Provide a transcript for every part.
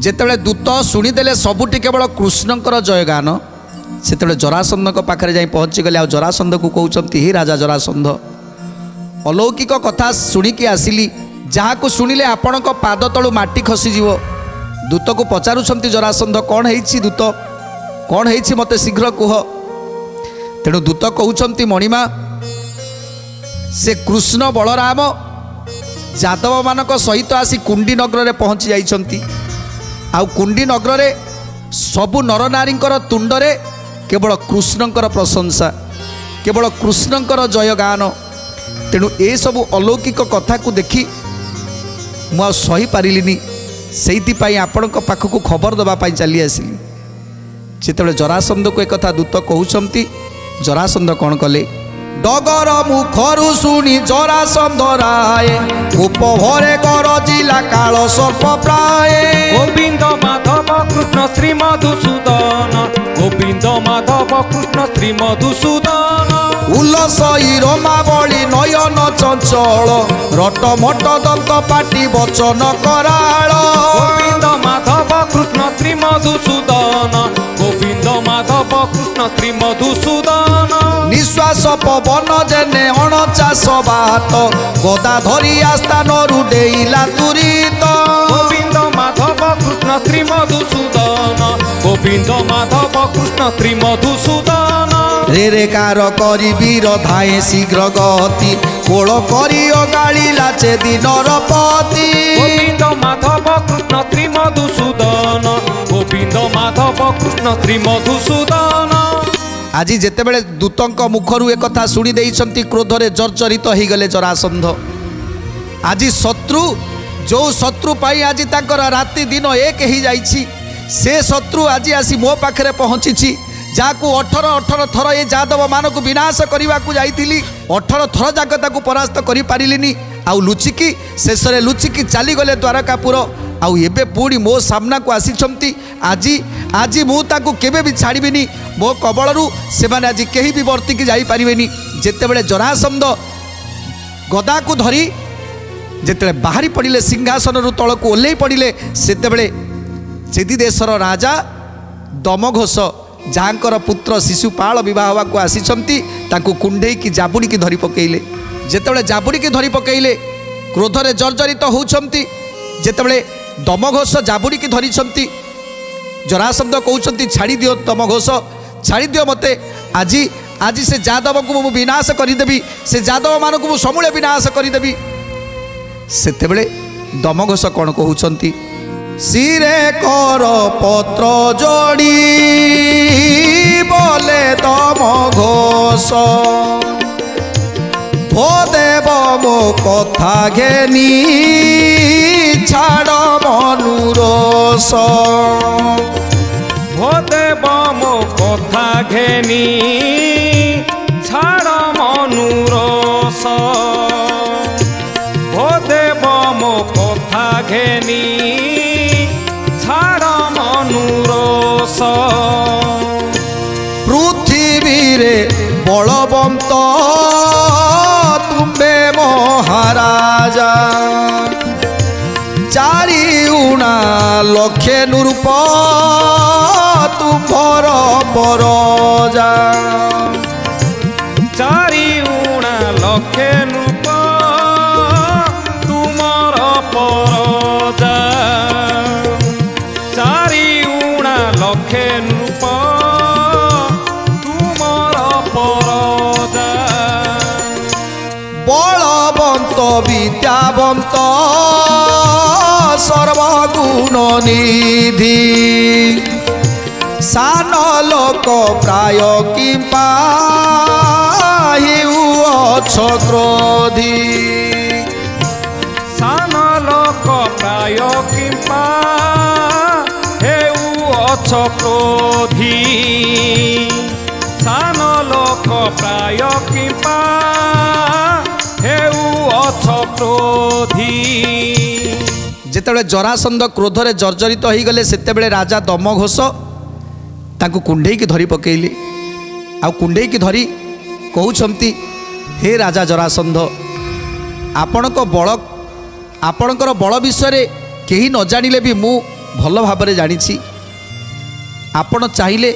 जेतेबेले दूत शुणीदेले सबुटी केवल कृष्णंकर जयगान सेतेबेले जरासंध पाखे जाई पहुँची गले। आ जरासंध को कहते हे राजा जरासंध अलौकिक कथा शुणिकी आसिली जहाँ को शुणिले आपण पाद तलू माटी खसीज। दूत को पचारुंट जरासंध कौन है दूत कौन है मते शीघ्र कह। तेणु दूत कहते मणिमा से कृष्ण बलराम यादव मानक सहित आसी कुंडी नगर में पहुँची जाइछंती। आउ कुंडी नगर में सबु नरनारींकर तुंडरे केवल कृष्णंकर प्रशंसा केवल कृष्णंकर जयगान। तेणु ए सबु अलौकिक कथा को देखी मु सही पारिलिनी से आपण पाखक खबर दवाई चली आसिली। जिते जरासंध को एक कथा दूत कहते जरासंध कौन कले डगर मुखरु शुणी जरासंध राय उपभरे गरजिला काल सर्प प्राय। गोविंद माधव कृष्ण श्री मधुसूदन गोविंद माधव कृष्ण श्री मधुसूदन उल्लसई रमावली नयन चंचल रटमट दंत पाटी वचन कराल। गोविंद माधव कृष्ण श्री मधुसूदन गोविंद माधव कृष्ण श्री मधुसूदन निश्वास पवन जेने अणचाश बात गदा धरी आस्थान रुडेला तुरीत। गोविंद माधव कृष्ण श्री मधुसूदन गोविंद माधव कृष्ण श्री मधुसूदन रे रे कार करी वीर धाए शीघ्र गति कोल करी अगाड़िला चे दिनर पति। गोविंद माधव कृष्ण श्री मधुसूदन गोविंद माधव कृष्ण श्री मधुसूदन। आज जेतेबेले दूतंक मुखरु एक कथा शुणी देइछंती क्रोधरे जर्जरित हो गले जरासंध। आज शत्रु जो शत्रु पाई आज ताकर राति दिन एक ही जाइछि से शत्रु आज आसी मो पाखरे पहुँची जाकू 18 थर ये यादव मान को विनाश करने को जाइली 18 थर जाक ताकू परास्त करि पारिलिनी। आउ लुचिकी शेष में लुचिकी चलीगले द्वारकापुर आउ एबे पुणी मो सामना को आसी आज आज मुझे केबे भी छाड़बीनी मो कबलू से माने आज कहीं भी वर्तिकी जापरेनि। जितेबले जरासंध गदा को धरी जिते बाहरी पड़े सिंहासन तल को ओल्लै पड़े सेतेबले चेदी देशर राजा दमघोष जहाँकर पुत्र शिशुपाल बह को आसी कुंडे की जाबुड़ी की धरी पकईले। जितेबले जाबुड़ी की धरी पकईले क्रोधरे जर्जरित होती जितेबले दमघोष जाबुड़ी की धरी जरासंध कहते छाड़ी दियो दमघोष छाड़ी दियो मते आज आज से यादव को मु विनाश करदेवी से यादव मान को समूले विनाश करदेवी। सेतेबले दमघोष कौन कहते सिरे कर पत्र जोड़ी बोले दमघोष भो देव मो कथा घेनी छाड़ मनुरोष। भो देव मो कथा घेनी छाड़ मनुरोष भो देव मो कथा घेनी छाड़ मनुरोष। पृथ्वी रे बलवंत तुम्बे महाराजा चारि उणा लक्षे नूप तुम्भर परजा चारि उणा लक्षे नूप तुमर परजा चारि उणा लक्षे नूप तुमर परजा। बलवंत विद्यावंत सर्वगुण निधि सान लोक प्राय किंपा अछ क्रोधी सान लोक प्राय किंपा अछ क्रोधी सान लोक प्राय किंपा अछ क्रोधी। जितेबले जरासंध क्रोधरे जर्जरित हो गले सेतेबेले राजा दमघोष ताकू कुंडे की धरी पकेइले। आ कुंडे की धरी कहउछंती हे राजा जरासंध आपणकर बल विषय केही न जानिले भी मु ଭଲ ଭାବରେ ଜାଣିଛି। ଆପଣ ଚାହିଁଲେ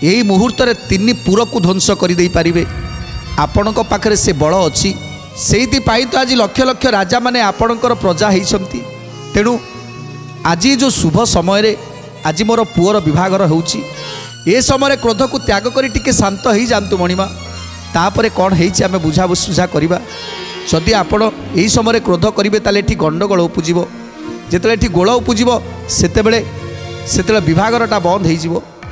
ଏହି ମୁହୂର୍ତ୍ତରେ 3 ପୁରକୁ ଧ୍ୱଂସ କରିଦେଇପାରିବେ। ଆପଣଙ୍କ ପାଖରେ ସେ ବଳ ଅଛି। ସେଇଥିପାଇଁ ତ ଆଜି ଲକ୍ଷ ଲକ୍ଷ ରାଜାମାନେ ଆପଣଙ୍କର ପ୍ରଜା ହେଇଛନ୍ତି। ତେଣୁ ଆଜି ଯେଉଁ ଶୁଭ ସମୟରେ ଆଜି ମୋର ପୁଅର ବିଭାଘର ହେଉଛି, ଏ ସମୟରେ କ୍ରୋଧକୁ ତ୍ୟାଗ କରି ଟିକେ ଶାନ୍ତ ହେଇଯାଆନ୍ତୁ ମଣିମା। ତାପରେ କ'ଣ ହେଇଛି ଆମେ ବୁଝାବୁଝା କରିବା। ଯଦି ଆପଣ ଏହି ସମୟରେ କ୍ରୋଧ କରିବେ ତାହେଲେ ଏଠି ଗଣ୍ଡଗୋଳ ଉପୁଜିବ। ଯେତେବେଳେ ଏଠି ଗୋଳ ଉପୁଜିବ ସେତେବେଳେ ବିଭାଘରଟା ବନ୍ଦ ହେଇଯିବ।